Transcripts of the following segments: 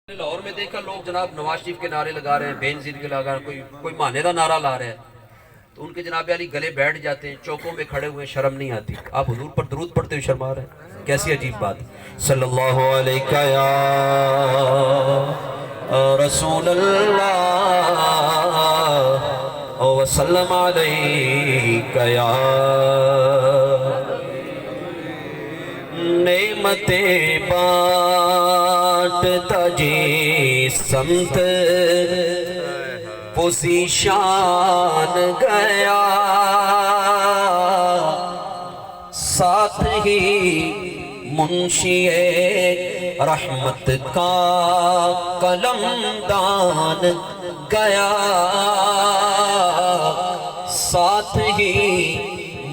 لاہور میں دیکھا لوگ جناب نواز شریف کے نعرے لگا رہے ہیں، بے نظیر کے لگا رہے ہیں، کوئی مانے کا نعرہ لا رہا ہے تو ان کے جناب علی گلے بیٹھ جاتے ہیں، چوکوں میں کھڑے ہوئے، شرم نہیں آتی۔ آپ حضور پر درود پڑھتے ہوئے شرما رہے ہیں، کیسی عجیب بات۔ صلی اللہ علیہ یا رسول اللہ وسلم علیہ یا نعمتیں بانٹتا جی سمت پوزیشان گیا، ساتھ ہی منشی رحمت کا قلم دان گیا، ساتھ ہی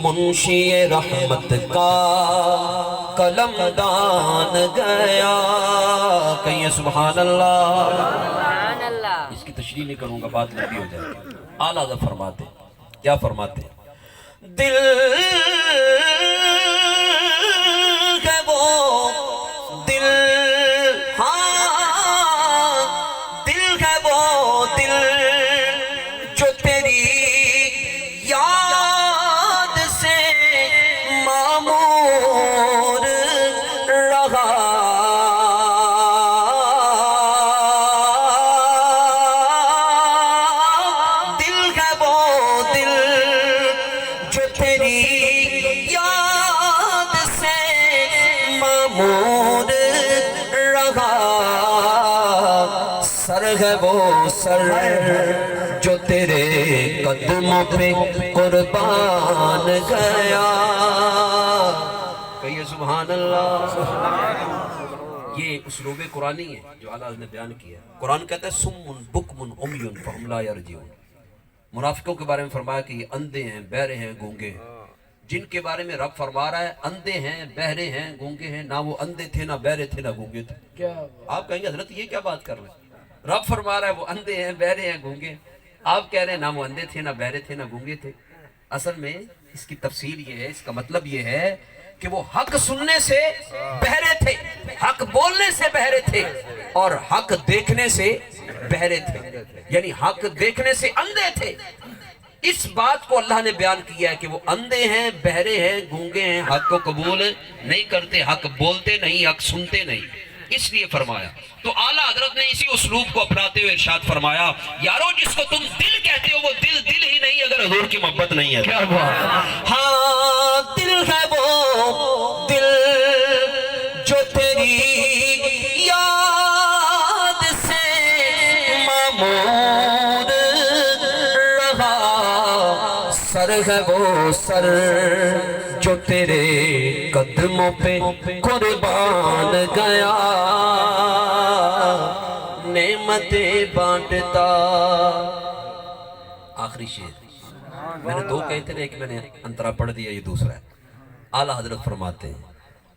منشی رحمت کا قلم دان گیا۔ کہیں سبحان اللہ۔ اس کی تشریح نہیں کروں گا، بات لمبی ہو جائے گی۔ اعلیٰ حضرت فرماتے، کیا فرماتے؟ دل ہے وہ دل، ہاں دل ہے وہ دل جو تیری یاد سے معمور رہا، دل ہے وہ دل جو تیری یاد سے معمور رہا، سر ہے وہ سر جو تیرے قدموں پہ قربان گیا۔ کہیے سبحان اللہ۔ یہ اسلوب قرآنی ہے جو اعلیٰ نے بیان کیا ہے۔ قرآن کہتا ہے سم بکم عمی فہم لا یرجعون۔ منافقوں کے بارے میں فرمایا کہ یہ اندھے ہیں، بہرے ہیں، گونگے ہیں۔ جن کے بارے میں رب فرما رہا ہے اندھے ہیں، بہرے ہیں، گونگے ہیں، نہ وہ اندھے تھے، نہ بہرے تھے، نہ گونگے تھے۔ آپ کہیں گے حضرت یہ کیا بات کر رہے ہیں؟ رب فرما رہا ہے وہ اندھے ہیں، بہرے ہیں، گونگے ہیں، آپ کہہ رہے ہیں نہ وہ اندھے تھے، نہ بہرے تھے، نہ گونگے تھے۔ اصل میں اس کی تفصیل یہ ہے، اس کا مطلب یہ ہے کہ وہ حق سننے سے بہرے تھے، حق بولنے سے بہرے تھے، اور حق دیکھنے سے بہرے تھے، یعنی حق دیکھنے سے اندھے تھے۔ اس بات کو اللہ نے بیان کیا ہے کہ وہ اندھے ہیں، بہرے ہیں، گونگے ہیں، حق کو قبول نہیں کرتے، حق بولتے نہیں، حق سنتے نہیں، اس لیے فرمایا۔ تو اعلیٰ حضرت نے اسی اسلوب کو اپناتے ہوئے ارشاد فرمایا، یارو جس کو تم دل کہتے ہو وہ دل دل ہی نہیں اگر حضور کی محبت نہیں ہے۔ کیا بات؟ ہاں دل ہے وہ دل جو تیری یاد سے معمور رہا، سر ہے وہ سر جو تیرے قدموں پہ قربان گیا، نعمتیں بانٹتا۔ آخری شعر میں نے دو کہے تھے، ایک میں نے انترا پڑھ دیا، یہ دوسرا ہے۔ اعلیٰ حضرت فرماتے ہیں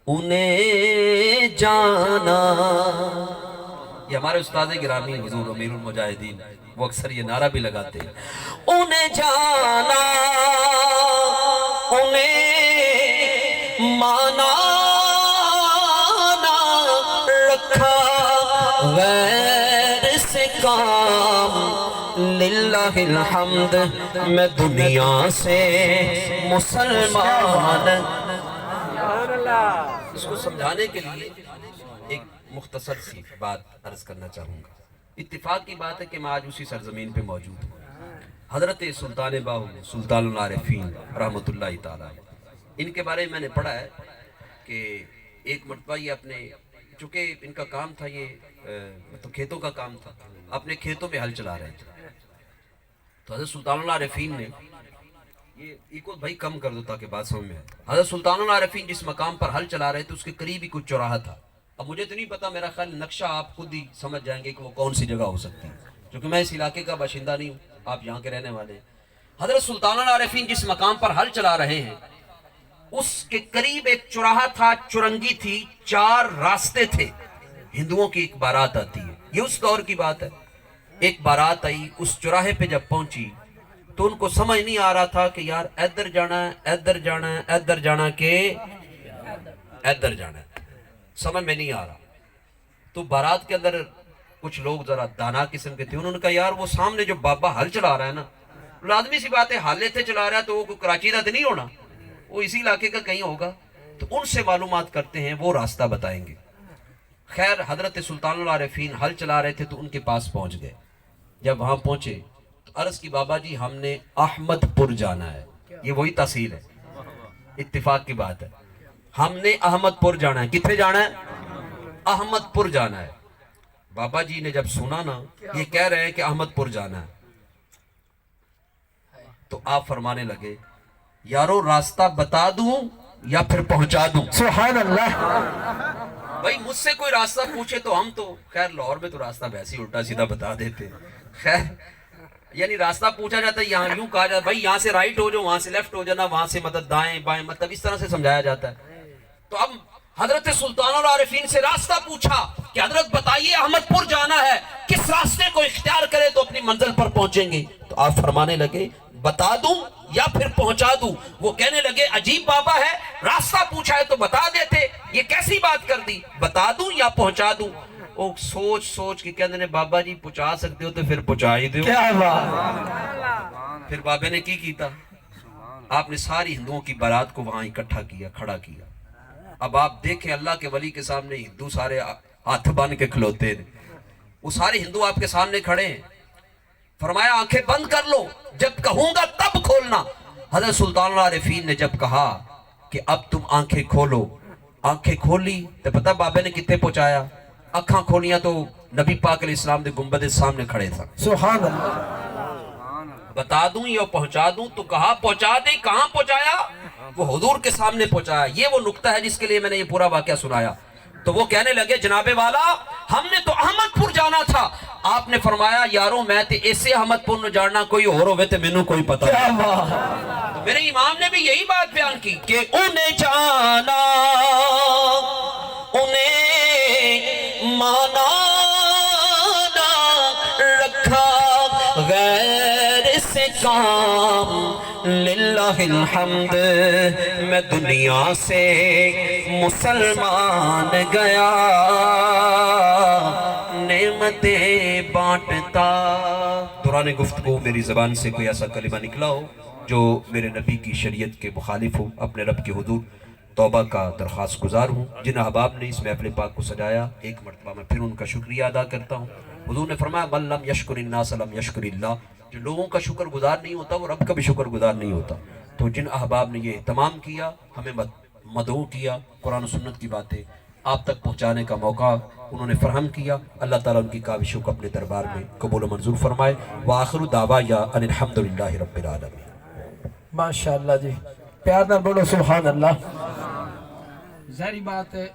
انہیں جانا، یہ ہمارے استاد گرامی حضور امیر المجاہدین وہ اکثر یہ نعرہ بھی لگاتے ہیں، انہیں جانا انہیں مانا نہ رکھا، غیر سے کام للہ الحمد میں دنیا سے مسلمان۔ اس کو سمجھانے کے لیے ایک مختصر سی بات عرض کرنا چاہوں گا۔ اتفاق کی بات ہے کہ میں آج اسی سرزمین پہ موجود ہوں۔ حضرت سلطان باہو سلطان العارفین رحمۃ اللہ تعالیٰ، ان کے بارے میں میں نے پڑھا ہے کہ ایک مرتبہ یہ اپنے، چونکہ ان کا کام تھا یہ تو کھیتوں کا کام تھا، اپنے کھیتوں میں ہل چلا رہے تھے، تو حضرت سلطان العارفین نے یہ ایکو بھائی کم کر دو تاکہ بات سمجھ میں آئے۔ حضرت سلطان العارفین جس مقام پر ہل چلا رہے تھے اس کے قریب ہی کچھ چوراہا تھا۔ اب مجھے تو نہیں پتا، میرا خیال نقشہ آپ خود ہی سمجھ جائیں گے کہ وہ کون سی جگہ ہو سکتی ہے، کیونکہ میں اس علاقے کا باشندہ نہیں ہوں، آپ یہاں کے رہنے والے ہیں۔ حضرت سلطان العارفین جس مقام پر ہل چلا رہے ہیں اس کے قریب ایک چوراہا تھا، چرنگی تھی، 4 راستے تھے، ہندوؤں کی ایک بارات آتی ہے، یہ اس دور کی بات ہے۔ ایک بارات آئی، اس چوراہے پہ جب پہنچی تو ان کو سمجھ نہیں آ رہا تھا کہ یار ادھر جانا ہے، ادھر جانا ہے، ادھر جانا کہ ادھر جانا ہے، سمجھ میں نہیں آ رہا۔ تو بارات کے اندر کچھ لوگ ذرا دانا قسم کے تھے، انہوں نے کہا یار وہ سامنے جو بابا ہل چلا رہا ہے نا، لازمی سی بات ہے حال لیتے چلا رہا ہے تو وہ کراچی کا تو نہیں ہونا، وہ اسی علاقے کا کہیں ہوگا، تو ان سے معلومات کرتے ہیں، وہ راستہ بتائیں گے۔ خیر حضرت سلطان العارفین ہل چلا رہے تھے تو ان کے پاس پہنچ گئے۔ جب وہاں پہنچے تو عرض کی بابا جی ہم نے احمد پور جانا ہے، یہ وہی تحصیل ہے، اتفاق کی بات ہے، ہم نے احمد پور جانا ہے۔ کتنے جانا ہے؟ احمد پور جانا ہے۔ بابا جی نے جب سنا نا یہ کہہ رہے ہیں کہ احمد پور جانا ہے، تو آپ فرمانے لگے یارو راستہ بتا دوں یا پھر پہنچا دوں؟ سبحان اللہ۔ بھائی مجھ سے کوئی راستہ پوچھے تو ہم تو خیر لاہور میں تو راستہ ویسے ہی الٹا سیدھا بتا دیتے، خیر یعنی راستہ پوچھا جاتا ہے، یہاں یوں کہا جاتا ہے بھائی یہاں سے رائٹ ہو جاؤ، وہاں سے لیفٹ ہو جانا، وہاں سے مطلب دائیں بائیں، مطلب اس طرح سے سمجھایا جاتا ہے۔ تو اب حضرت سلطان العارفین سے راستہ پوچھا کہ حضرت بتائیے احمد پور جانا ہے، کس راستے کو اختیار کرے تو اپنی منزل پر پہنچیں گے؟ تو آپ فرمانے لگے بتا دوں یا پھر پہنچا دوں؟ وہ کہنے لگے عجیب بابا ہے، راستہ پوچھا ہے تو بتا دیتے، یہ کیسی بات کر دی، بتا دوں یا پہنچا دوں؟ وہ سوچ سوچ کے کہنے نے بابا جی پہنچا سکتے ہو تو پھر پہنچا ہی دو۔ کیا بات۔ پھر بابے نے کی کیتا، آپ نے ساری ہندوؤں کی بارات کو وہاں اکٹھا کیا، کھڑا کیا۔ اب آپ دیکھیں اللہ کے ولی کے سامنے ہندو سارے ہاتھ باندھ کے کھلوتے ہیں، وہ سارے ہندو آپ کے سامنے کھڑے ہیں۔ فرمایا آنکھیں بند کر لو، جب کہوں گا تب کھولنا۔ حضرت سلطان العارفین نے جب کہا کہ اب تم آنکھیں کھولو، آنکھیں کھولی تو پتہ بابے نے کتنے پہنچایا؟ اکھاں کھولیاں تو نبی پاک علیہ السلام دے گنبد سامنے کھڑے تھا۔ سبحان اللہ۔ بتا دوں یا پہنچا دوں؟ تو کہا پہنچا دیں۔ کہاں پہنچایا؟ وہ حضور کے سامنے پہنچایا۔ یہ وہ نقطہ ہے جس کے لیے میں نے یہ پورا واقعہ سنایا۔ تو وہ کہنے لگے جناب والا ہم نے تو احمد پور جانا تھا۔ آپ نے فرمایا یاروں میں تے ایسے احمد پور نو جاننا، کوئی اور ہوئے تے مینوں کوئی پتہ کیا نہیں۔ بات۔ تو میرے امام نے بھی یہی بات بیان کی کہ انہیں جانا انہیں مانا نہ رکھا، غیر سے کام للہ الحمد، میں دنیا سے مسلمان گیا، نعمتیں بانٹتا۔ دوران گفتگو میری زبان سے کوئی ایسا کلمہ نکلا ہو جو میرے نبی کی شریعت کے مخالف ہو، اپنے رب کے حضور توبہ کا درخواست گزار ہوں۔ جن احباب نے اس محفل پاک کو سجایا، ایک مرتبہ میں پھر ان کا شکریہ ادا کرتا ہوں۔ حضور نے فرمایا من لم یشکر الناس لم یشکر اللہ، جو لوگوں کا شکر گزار نہیں ہوتا وہ رب کا بھی شکر گزار نہیں ہوتا۔ تو جن احباب نے یہ اہتمام کیا، ہمیں مدعو کیا، قرآن و سنت کی باتیں آپ تک پہنچانے کا موقع انہوں نے فراہم کیا، اللہ تعالیٰ ان کی کاوشوں کو اپنے دربار میں قبول و منظور فرمائے۔ وآخر دعوایا ان الحمدللہ رب العالمین۔ ماشاءاللہ جی، پیار نہ بولو سبحان اللہ۔ ظاہری بات ہے